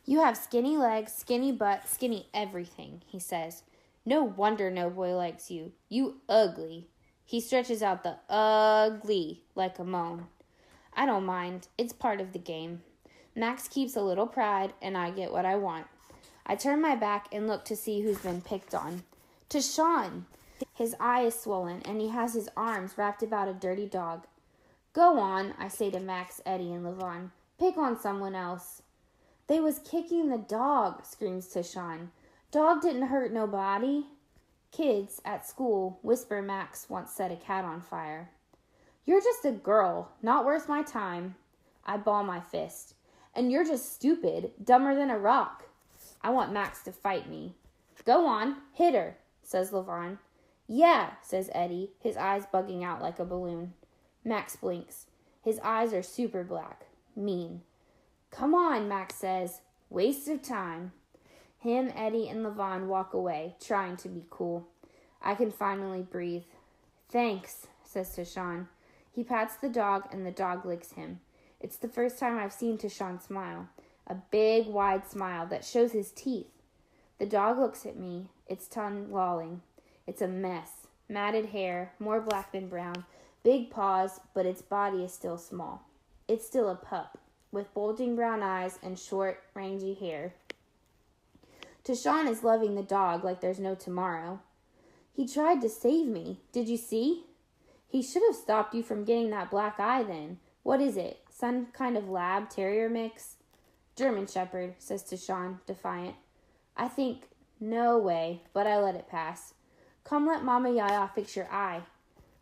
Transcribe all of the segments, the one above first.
You have skinny legs, skinny butt, skinny everything, he says. No wonder no boy likes you. You ugly. He stretches out the ugly like a moan. I don't mind. It's part of the game. Max keeps a little pride, and I get what I want. I turn my back and look to see who's been picked on. To Sean. His eye is swollen, and he has his arms wrapped about a dirty dog. Go on, I say to Max, Eddie, and Levon. Pick on someone else. They was kicking the dog, screams Tashawn. Dog didn't hurt nobody. Kids at school whisper Max once set a cat on fire. You're just a girl, not worth my time. I ball my fist. And you're just stupid, dumber than a rock. I want Max to fight me. Go on, hit her, says Levon. Yeah, says Eddie, his eyes bugging out like a balloon. Max blinks. His eyes are super black, mean. Come on, Max says. Waste of time. Him, Eddie, and Levon walk away, trying to be cool. I can finally breathe. Thanks, says Tashawn. He pats the dog, and the dog licks him. It's the first time I've seen Tashawn smile. A big, wide smile that shows his teeth. The dog looks at me, its tongue lolling. It's a mess. Matted hair, more black than brown. Big paws, but its body is still small. It's still a pup, with bulging brown eyes and short, rangy hair. Tashawn is loving the dog like there's no tomorrow. He tried to save me. Did you see? He should have stopped you from getting that black eye then. What is it? Some kind of lab terrier mix? German Shepherd, says Tashawn, defiant. I think, no way, but I let it pass. Come let Mama Yaya fix your eye.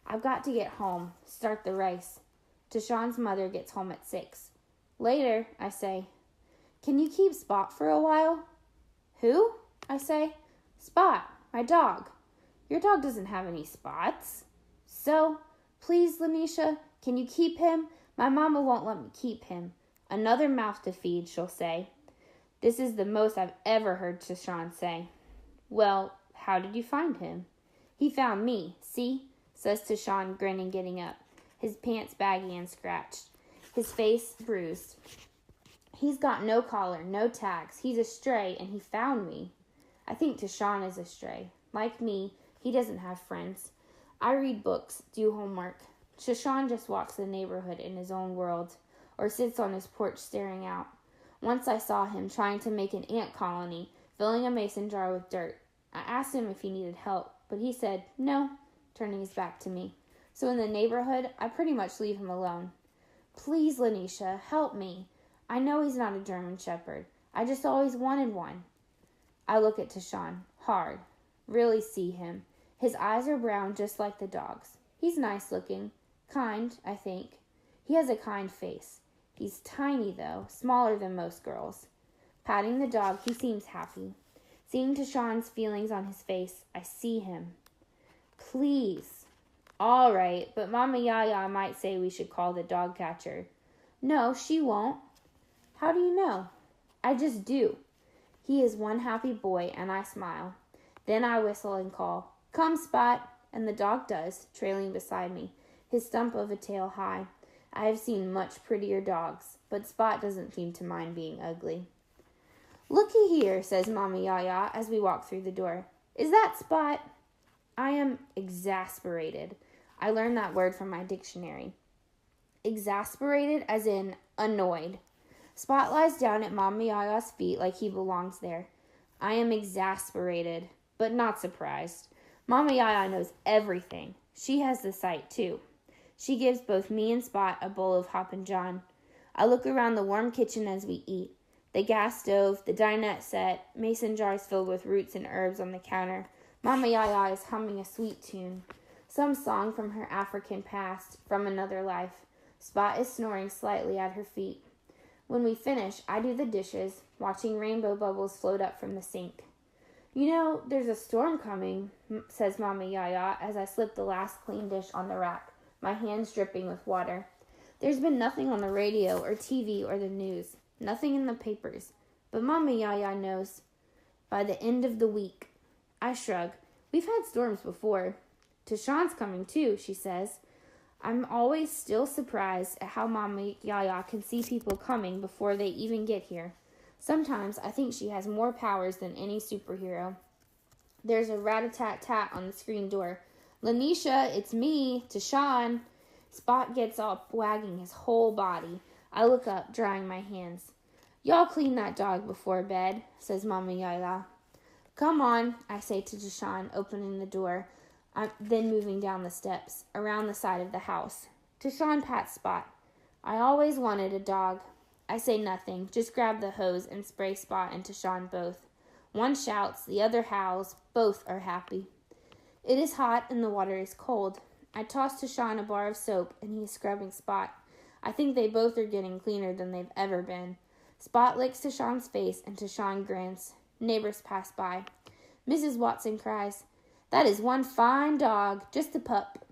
I've got to get home, start the rice. Tashawn's mother gets home at 6. Later, I say. Can you keep Spot for a while? Who? I say. Spot, my dog. Your dog doesn't have any spots. So, please, Lanisha, can you keep him? My mama won't let me keep him. Another mouth to feed, she'll say. This is the most I've ever heard Tashawn say. Well, how did you find him? He found me, see? Says Tashawn, grinning, getting up. His pants baggy and scratched. His face bruised. He's got no collar, no tags. He's a stray, and he found me. I think Tashawn is a stray. Like me, he doesn't have friends. I read books, do homework. Tashawn just walks the neighborhood in his own world, or sits on his porch staring out. Once I saw him trying to make an ant colony, filling a mason jar with dirt. I asked him if he needed help, but he said, no, turning his back to me. So in the neighborhood, I pretty much leave him alone. Please, Lanisha, help me. I know he's not a German Shepherd. I just always wanted one. I look at Tashawn, hard. Really see him. His eyes are brown just like the dog's. He's nice looking. Kind, I think. He has a kind face. He's tiny, though, smaller than most girls. Patting the dog, he seems happy. Seeing Tashawn's feelings on his face, I see him. Please. All right, but Mama Yaya might say we should call the dog catcher. No, she won't. How do you know? I just do. He is one happy boy, and I smile. Then I whistle and call, Come, Spot, and the dog does, trailing beside me, his stump of a tail high. I have seen much prettier dogs, but Spot doesn't seem to mind being ugly. Looky here, says Mama Yaya as we walk through the door. Is that Spot? I am exasperated. I learned that word from my dictionary. Exasperated as in annoyed. Spot lies down at Mama Yaya's feet like he belongs there. I am exasperated, but not surprised. Mama Yaya knows everything. She has the sight, too. She gives both me and Spot a bowl of Hoppin' John. I look around the warm kitchen as we eat. The gas stove, the dinette set, mason jars filled with roots and herbs on the counter. Mama Yaya is humming a sweet tune. Some song from her African past, from another life. Spot is snoring slightly at her feet. When we finish, I do the dishes, watching rainbow bubbles float up from the sink. You know, there's a storm coming, says Mama Yaya as I slip the last clean dish on the rack, my hands dripping with water. There's been nothing on the radio or TV or the news, nothing in the papers. But Mama Yaya knows. By the end of the week. I shrug. We've had storms before. Tashawn's coming too, she says. I'm always still surprised at how Mama Yaya can see people coming before they even get here. Sometimes I think she has more powers than any superhero. There's a rat-a-tat-tat on the screen door. Lanisha, it's me, Tashawn. Spot gets up, wagging his whole body. I look up, drying my hands. Y'all clean that dog before bed, says Mama Yaya. Come on, I say to Tashawn, opening the door, then moving down the steps, around the side of the house. Tashawn pats Spot. I always wanted a dog. I say nothing, just grab the hose and spray Spot and Tashawn both. One shouts, the other howls, both are happy. It is hot and the water is cold. I toss Tashawn a bar of soap and he is scrubbing Spot. I think they both are getting cleaner than they've ever been. Spot licks Tashawn's face and Tashawn grins. Neighbors pass by. Mrs. Watson cries, That is one fine dog, just a pup.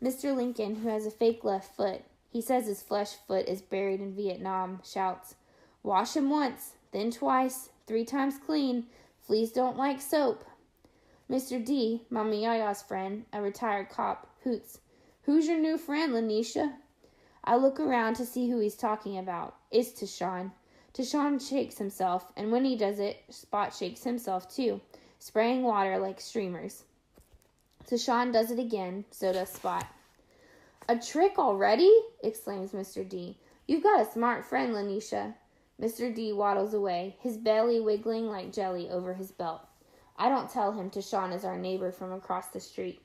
Mr. Lincoln, who has a fake left foot, he says his flesh foot is buried in Vietnam, shouts, Wash him once, then twice, 3 times clean. Fleas don't like soap. Mr. D, Mama Yaya's friend, a retired cop, hoots, Who's your new friend, Lanisha? I look around to see who he's talking about. It's Tashawn. Tashawn shakes himself, and when he does it, Spot shakes himself too, spraying water like streamers. Tashawn does it again, so does Spot. A trick already? Exclaims Mr. D. You've got a smart friend, Lanisha. Mr. D waddles away, his belly wiggling like jelly over his belt. I don't tell him Tashawn is our neighbor from across the street.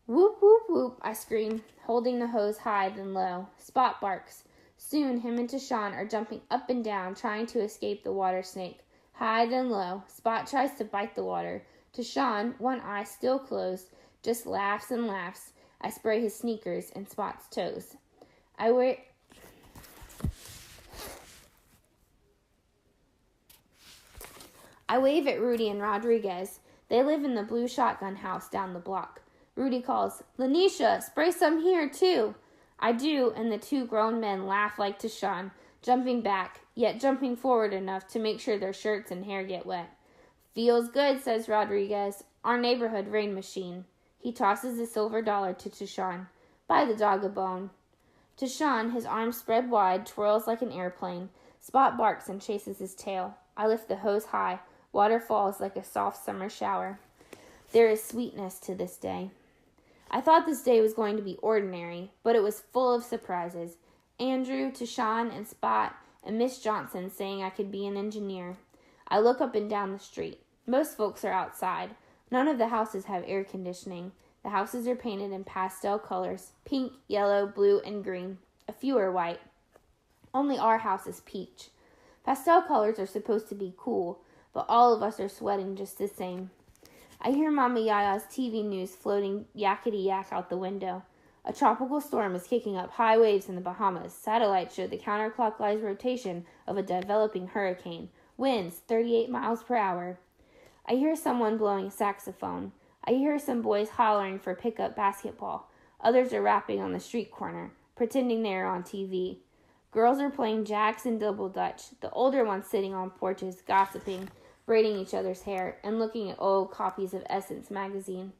Whoop, whoop, whoop, I scream, holding the hose high then low. Spot barks. Soon him and Tashawn are jumping up and down, trying to escape the water snake. High then low, Spot tries to bite the water. Tashawn, one eye still closed, just laughs and laughs. I spray his sneakers and Spot's toes. I wave at Rudy and Rodriguez. They live in the blue shotgun house down the block. Rudy calls, Lanisha, spray some here, too. I do, and the 2 grown men laugh like Tashawn, jumping back, yet jumping forward enough to make sure their shirts and hair get wet. Feels good, says Rodriguez, our neighborhood rain machine. He tosses a silver dollar to Tashawn. Buy the dog a bone. Tashawn, his arms spread wide, twirls like an airplane. Spot barks and chases his tail. I lift the hose high. Water falls like a soft summer shower. There is sweetness to this day. I thought this day was going to be ordinary, but it was full of surprises. Andrew, Tashawn, and Spot, and Miss Johnson saying I could be an engineer. I look up and down the street. Most folks are outside. None of the houses have air conditioning. The houses are painted in pastel colors, pink, yellow, blue, and green. A few are white. Only our house is peach. Pastel colors are supposed to be cool, but all of us are sweating just the same. I hear Mama Yaya's TV news floating yakety-yak out the window. A tropical storm is kicking up high waves in the Bahamas. Satellites show the counterclockwise rotation of a developing hurricane. Winds 38 miles per hour. I hear someone blowing a saxophone. I hear some boys hollering for pickup basketball. Others are rapping on the street corner, pretending they are on TV. Girls are playing jacks and double dutch, the older ones sitting on porches, gossiping, braiding each other's hair, and looking at old copies of Essence magazine.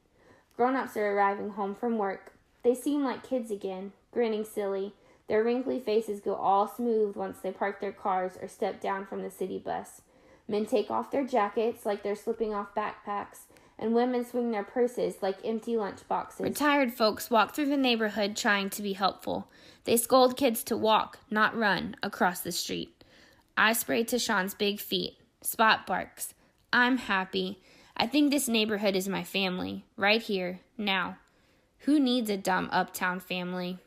Grown-ups are arriving home from work. They seem like kids again, grinning silly. Their wrinkly faces go all smooth once they park their cars or step down from the city bus. Men take off their jackets like they're slipping off backpacks, and women swing their purses like empty lunch boxes. Retired folks walk through the neighborhood trying to be helpful. They scold kids to walk, not run, across the street. I spray Tashawn's big feet. Spot barks. I'm happy. I think this neighborhood is my family, right here, now. Who needs a dumb uptown family?